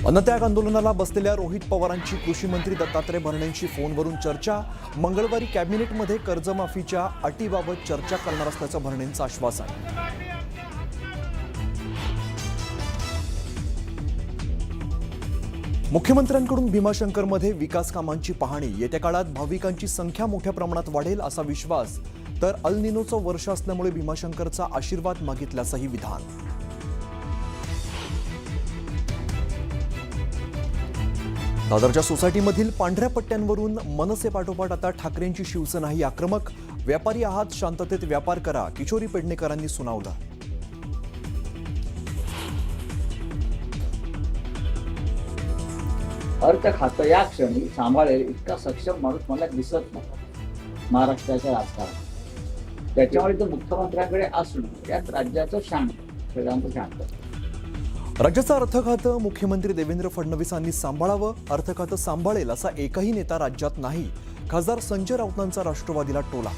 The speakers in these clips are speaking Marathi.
अन्नत्याग आंदोलनाला बसलेल्या रोहित पवारांची कृषी मंत्री दत्तात्रय भरणेंशी फोनवरून चर्चा। मंगळवारी कॅबिनेटमध्ये कर्जमाफीच्या अटीबाबत चर्चा करणार असल्याचं भरणेंचं आश्वासन। मुख्यमंत्र्यांकडून भीमाशंकरमध्ये विकास कामांची पाहणी। येत्या काळात भाविकांची संख्या मोठ्या प्रमाणात वाढेल असा विश्वास। तर अल निनोचं वर्ष असल्यामुळे भीमाशंकरचा आशीर्वाद मागितल्याचंही विधान। दादरच्या सोसायटीमधील पांढऱ्या पट्ट्यांवरून मनसे पाठोपाठ आता ठाकरेंची शिवसेनाही आक्रमक। व्यापारी आहात, शांततेत व्यापार करा, किशोरी पेडणेकरांनी सुनावलं। अर्थ खातं या क्षणी सांभाळेल इतका सक्षम माणूस मला दिसत नाही महाराष्ट्राच्या राजकारणात। त्याच्यामुळे तो मुख्यमंत्र्यांकडे असणं यात राज्याचं शांत सगळ्यांचं शांत। राज्याचं अर्थ खातं मुख्यमंत्री देवेंद्र फडणवीसांनी सांभाळावं। अर्थ खातं सांभाळेल असा एकही नेता राज्यात नाही। खासदार संजय राऊतांचा राष्ट्रवादीला टोला।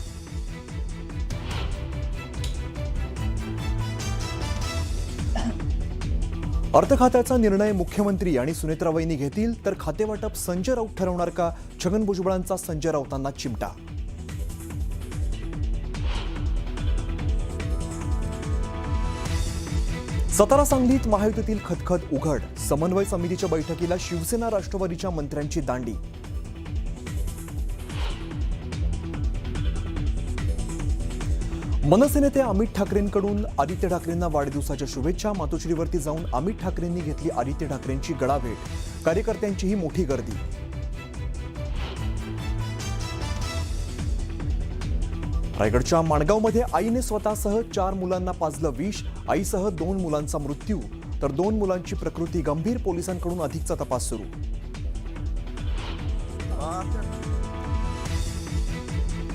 अर्थ खात्याचा निर्णय मुख्यमंत्री आणि सुनेत्राबाईंनी घेतील, तर खातेवाटप संजय राऊत ठरवणार का? छगन भुजबळांचा संजय राऊतांना चिमटा। सातारा सांगलीत महायुतीतील खतखत उघड। समन्वय समितीच्या बैठकीला शिवसेना राष्ट्रवादीच्या मंत्र्यांची दांडी। मनसे नेते अमित ठाकरेंकडून आदित्य ठाकरेंना वाढदिवसाच्या शुभेच्छा। मातोश्रीवरती जाऊन अमित ठाकरेंनी घेतली आदित्य ठाकरेंची गळाभेट। कार्यकर्त्यांचीही मोठी गर्दी। रायगडच्या माणगावमध्ये आईने स्वतःसह 4 मुलांना पाजलं विष। आईसह 2 मुलांचा मृत्यू, तर 2 मुलांची प्रकृती गंभीर। पोलिसांकडून अधिकचा तपास सुरू।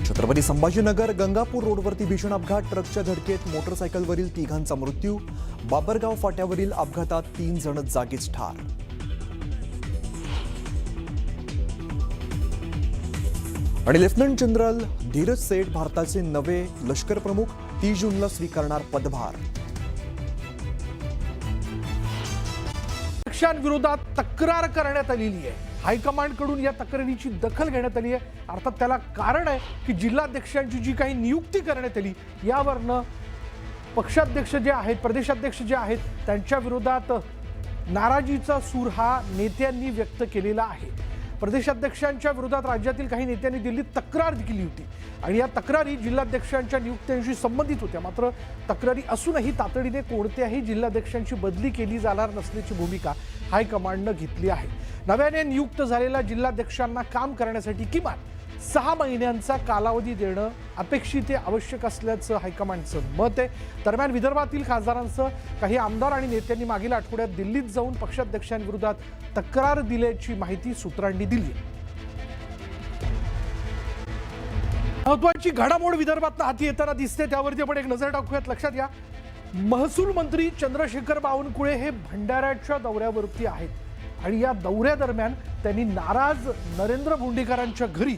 छत्रपती संभाजीनगर गंगापूर रोडवरती भीषण अपघात। ट्रकच्या धडकेत मोटरसायकलवरील 3घांचा मृत्यू। बाबरगाव फाट्यावरील अपघातात 3 जण जागीच ठार। आणि लेफ्टनंट जनरल धीरज सेठ भारताचे नवे लष्कर प्रमुख। 30 जूनला स्वीकारणार पदभार। पक्षांविरोधात तक्रार करण्यात आलेली आहे। हायकमांडकडून या तक्रारीची दखल घेण्यात आली आहे। अर्थात त्याला कारण आहे की जिल्हाध्यक्षांची जी काही नियुक्ती करण्यात आली यावरनं पक्षाध्यक्ष जे आहेत, प्रदेशाध्यक्ष जे आहेत, त्यांच्या विरोधात नाराजीचा सूर हा नेत्यांनी व्यक्त केलेला आहे। प्रदेशाध्यक्षांच्या विरोधात राज्यातील काही नेत्यांनी दिल्लीत तक्रार केली होती आणि या तक्रारी जिल्हाध्यक्षांच्या नियुक्त्यांशी संबंधित होत्या। मात्र तक्रारी असूनही तातडीने कोणत्याही जिल्हाध्यक्षांची बदली केली जाणार नसल्याची भूमिका हायकमांडनं घेतली आहे। नव्याने नियुक्त झालेल्या जिल्हाध्यक्षांना काम करण्यासाठी किमान 6 महिन्यांचा कालावधी देणं अपेक्षित आवश्यक असल्याचं हायकमांडचं मत आहे। दरम्यान विदर्भातील खासदारांसह काही आमदार आणि नेत्यांनी मागील आठवड्यात दिल्लीत जाऊन पक्षाध्यक्षांविरोधात तक्रार दिल्याची माहिती सूत्रांनी दिली आहे। महत्त्वाची घडामोड विदर्भात हाती येताना दिसते, त्यावरती आपण एक नजर टाकूयात। लक्षात घ्या, महसूल मंत्री चंद्रशेखर बावनकुळे हे भंडाऱ्याच्या दौऱ्यावरती आहेत आणि या दौऱ्यादरम्यान त्यांनी नाराज नरेंद्र भोंडेकरांच्या घरी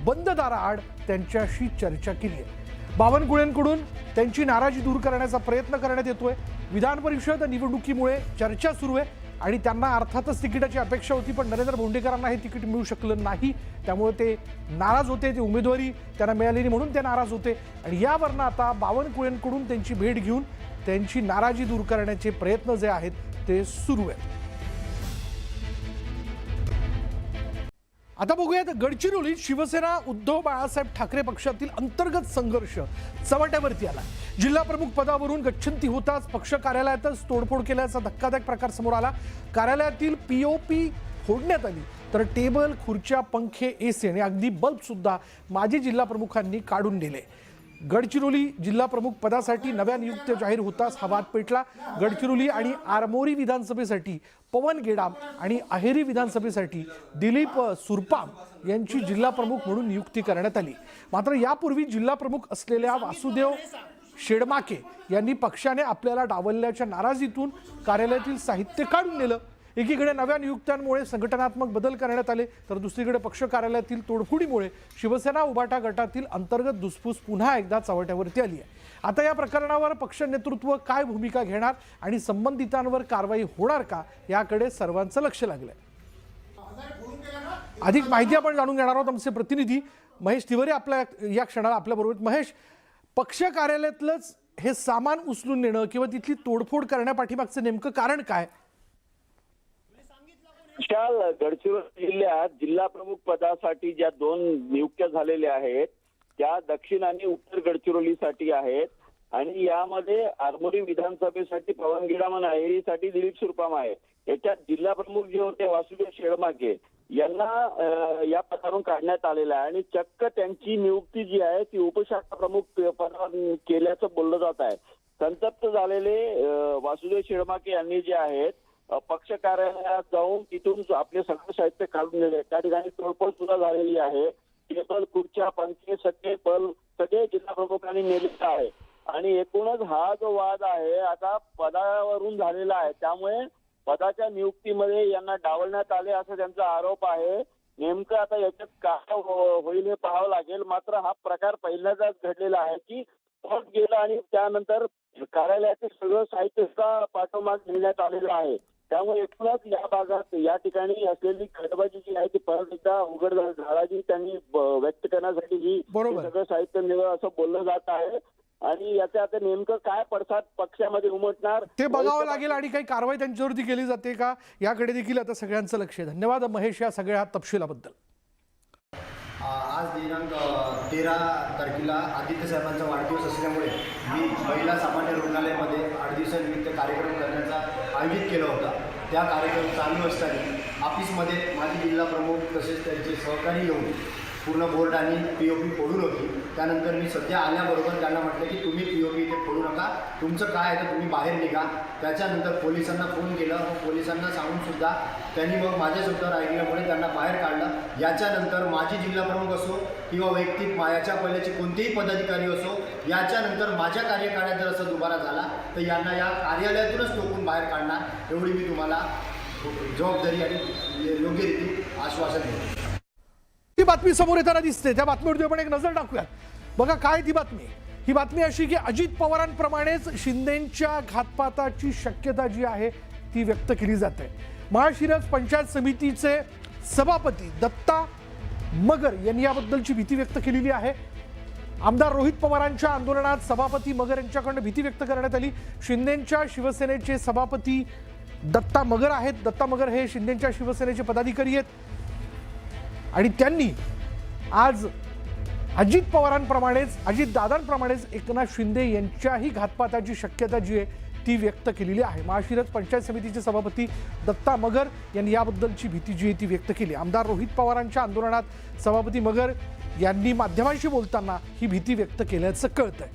बंद दाराआड त्यांच्याशी चर्चा केली आहे। बावनकुळेंकडून त्यांची नाराजी दूर करण्याचा प्रयत्न करण्यात येतोय। विधान परिषद निवडणुकीमुळे चर्चा सुरू आहे आणि त्यांना अर्थातच तिकिटाची अपेक्षा होती, पण नरेंद्र भोंडेकरांना हे तिकीट मिळू शकलं नाही, त्यामुळे ते नाराज होते। ते उमेदवारी त्यांना मिळालेली म्हणून ते नाराज होते आणि यावरनं आता बावनकुळेंकडून त्यांची भेट घेऊन त्यांची नाराजी दूर करण्याचे प्रयत्न जे आहेत ते सुरू आहेत। आता बघूयात, गडचिरोलीत शिवसेना उद्धव बाळासाहेब ठाकरे पक्षातील अंतर्गत संघर्ष चव्हाट्यावरती आला। जिल्हा प्रमुख पदावरून गच्छंती होताच पक्ष कार्यालयातच तोडफोड केल्याचा धक्कादायक प्रकार समोर आला। कार्यालयातील पीओपी फोडण्यात आली, तर टेबल, खुर्च्या, पंखे, एसी आणि अगदी बल्ब सुद्धा माजी जिल्हा प्रमुखांनी काढून नेले। गडचिरोली जिल्हा प्रमुख पदासाठी नव्या नियुक्त जाहीर होताच हा वाद पेटला। गडचिरोली आणि आरमोरी विधानसभेसाठी पवन गेडाम आणि अहेरी विधानसभेसाठी दिलीप सुरपाम यांची जिल्हा प्रमुख म्हणून नियुक्ती करण्यात आली। मात्र यापूर्वी जिल्हा प्रमुख असलेल्या वासुदेव शेडमाके यांनी पक्षाने आपल्याला डावलल्याच्या नाराजीतून कार्यालयातील साहित्य काढून नेलं। एकीकडे नव्या नियुक्त्यांमुळे संघटनात्मक बदल करण्यात आले, तर दुसरीकडे पक्ष कार्यालयातील तोडफोडीमुळे शिवसेना उभाटा गटातील अंतर्गत धुसफूस पुन्हा एकदा चव्हाट्यावरती आली आहे. आता या प्रकरणावर पक्ष नेतृत्व काय भूमिका घेणार आणि संबंधितांवर कारवाई होणार का, याकडे सर्वांचं लक्ष लागलंय. अधिक माहिती आपण जाणून घेणार आहोत. आमचे प्रतिनिधी महेश तिवारी आपल्या या क्षणाला आपल्याबरोबर. महेश, पक्ष कार्यालयातलंच हे सामान उचलून नेणं किंवा तिथली तोडफोड करण्यापाठीमागचं नेमकं कारण काय? विशाल, गडचिरोली जिल्ह्यात जिल्हा प्रमुख पदासाठी ज्या 2 नियुक्त्या झालेल्या आहेत त्या दक्षिण आणि उत्तर गडचिरोलीसाठी आहेत आणि यामध्ये आरमोरी विधानसभेसाठी पवन गिडामन आहेरीसाठी दिलीप सुरपाम आहे. याच्यात जिल्हा प्रमुख जे होते वासुदेव शेळमाके यांना या पदावरून काढण्यात आलेलं आहे आणि चक्क त्यांची नियुक्ती जी आहे ती उपशाखा प्रमुख पदावर केल्याचं बोललं जात आहे. संतप्त झालेले वासुदेव शेळमाके यांनी जे आहेत पक्ष कार्यालयात जाऊन तिथून आपले सगळं साहित्य काढून नेले. त्या ठिकाणी तोडफोड सुद्धा झालेली आहे. टेबल, खुर्च्या, पंखे, सगळे जिल्हा प्रमुखांनी नेलेले आहे आणि एकूणच हा जो वाद आहे आता पदावरून झालेला आहे. त्यामुळे पदाच्या नियुक्तीमध्ये यांना डावलण्यात आले असा त्यांचा आरोप आहे. नेमकं आता याच्यात काय होईल हे पाहावं लागेल. मात्र हा प्रकार पहिल्यांदाच घडलेला आहे की पद गेलं आणि त्यानंतर कार्यालयाचे सगळं साहित्य सुद्धा पाठोमाग नेण्यात आलेलं आहे. त्यामुळे एकूणच या भागात या ठिकाणी असलेली खटबाजी जी आहे ती परत एकदा उघड झाल्याची त्यांनी व्यक्त करण्यासाठी ही सगळं साहित्य नेलं असं बोललं जात आहे आणि याचे आता नेमकं काय पडसाद पक्षामध्ये उमटणार ते बघावं लागेल आणि काही कारवाई त्यांच्यावरती केली जाते का याकडे देखील आता सगळ्यांचं लक्ष आहे. धन्यवाद महेश या सगळ्या तपशिलाबद्दल. आज दिनांक 13 तारखेला आदित्य साहेबांचा वाढदिवस असल्यामुळे मी महिला सामान्य रुग्णालयामध्ये 8 दिवसानिमित्त कार्यक्रम करण्याचा आयोजित केला होता. त्या कार्यक्रम चालू असताना ऑफिसमध्ये माजी जिल्हा प्रमुख तसेच त्यांचे सहकारी येऊन पूर्ण बोर्ड आणि POP फोडून होती. त्यानंतर मी सध्या आल्याबरोबर त्यांना म्हटलं की तुम्ही POP इथे फोडू नका, तुमचं काय आहे तर तुम्ही बाहेर निघा. त्याच्यानंतर पोलिसांना फोन केला व पोलिसांना सांगूनसुद्धा त्यांनी मग माझ्या शब्दावर ऐकल्यामुळे त्यांना बाहेर काढलं. याच्यानंतर माजी जिल्हा प्रमुख असो किंवा वैयक्तिक मायाच्या पल्ल्याचे कोणतेही पदाधिकारी असो, याच्यानंतर माझ्या कार्यकाळात जर असं दुबारा झाला तर यांना या कार्यालयातूनच टोकून बाहेर काढणार एवढी मी तुम्हाला जबाबदारी आणि योग्यरीती आश्वासन देतो. ही बातमी समोर येताना दिसते, त्या बातमीवरती आपण एक नजर टाकूयात. बघा काय ती बातमी. ही बातमी अशी की अजित पवारांप्रमाणेच शिंदेंच्या घातपाताची शक्यता जी आहे ती व्यक्त केली जाते. महाशिरस पंचायत समितीचे सभापती दत्ता मगर यांनी याबद्दलची भीती व्यक्त केलेली आहे. आमदार रोहित पवारांच्या आंदोलनात सभापती मगर यांच्याकडून भीती व्यक्त करण्यात आली. शिंदेंच्या शिवसेनेचे सभापती दत्ता मगर आहेत. दत्ता मगर हे शिंदेंच्या शिवसेनेचे पदाधिकारी आहेत आणि त्यांनी आज अजित पवारांप्रमाणेच अजितदादांप्रमाणेच एकनाथ शिंदे यांच्याही घातपाताची शक्यता जी आहे ती व्यक्त केलेली आहे. महाशिरस पंचायत समितीचे सभापती दत्ता मगर यांनी याबद्दलची भीती जी आहे ती व्यक्त केली. आमदार रोहित पवारांच्या आंदोलनात सभापती मगर यांनी माध्यमांशी बोलताना ही भीती व्यक्त केल्याचं कळतंय.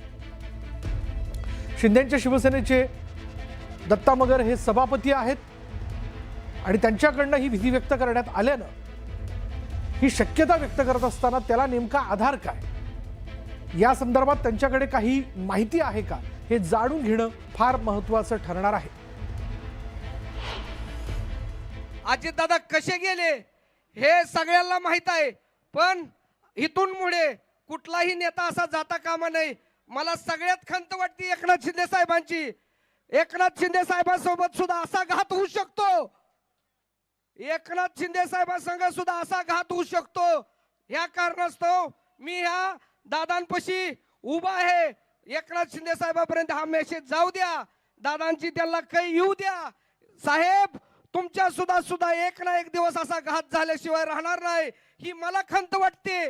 शिंदेंच्या शिवसेनेचे दत्ता मगर हे सभापती आहेत आणि त्यांच्याकडनं ही भीती व्यक्त करण्यात आल्यानं ही शक्यता व्यक्त करत असताना त्याला नेमका आधार काय, या संदर्भात त्यांच्याकडे काही माहिती आहे का हे जाणून घेणं फार महत्त्वाचं ठरणार आहे. अजितदादा कसे गेले हे सगळ्यांना माहित आहे, पण इथून पुढे कुठलाही नेता असा जाता कामा नये. मला सगळ्यात खंत वाटते एकनाथ शिंदे साहेबांची. एकनाथ शिंदे साहेबांसोबत सुद्धा असा घात होऊ शकतो. एकनाथ शिंदे साहेबांसंग सुद्धा असा घात होऊ शकतो. या कारणास्तव मी ह्या दादांपाशी उभा आहे. एकनाथ शिंदे साहेबांपर्यंत हा मेसेज जाऊ द्या. दादांची त्यांना काही येऊ द्या. साहेब, तुमच्या सुद्धा एक ना एक दिवस असा घात झाल्याशिवाय राहणार नाही ही मला खंत वाटते.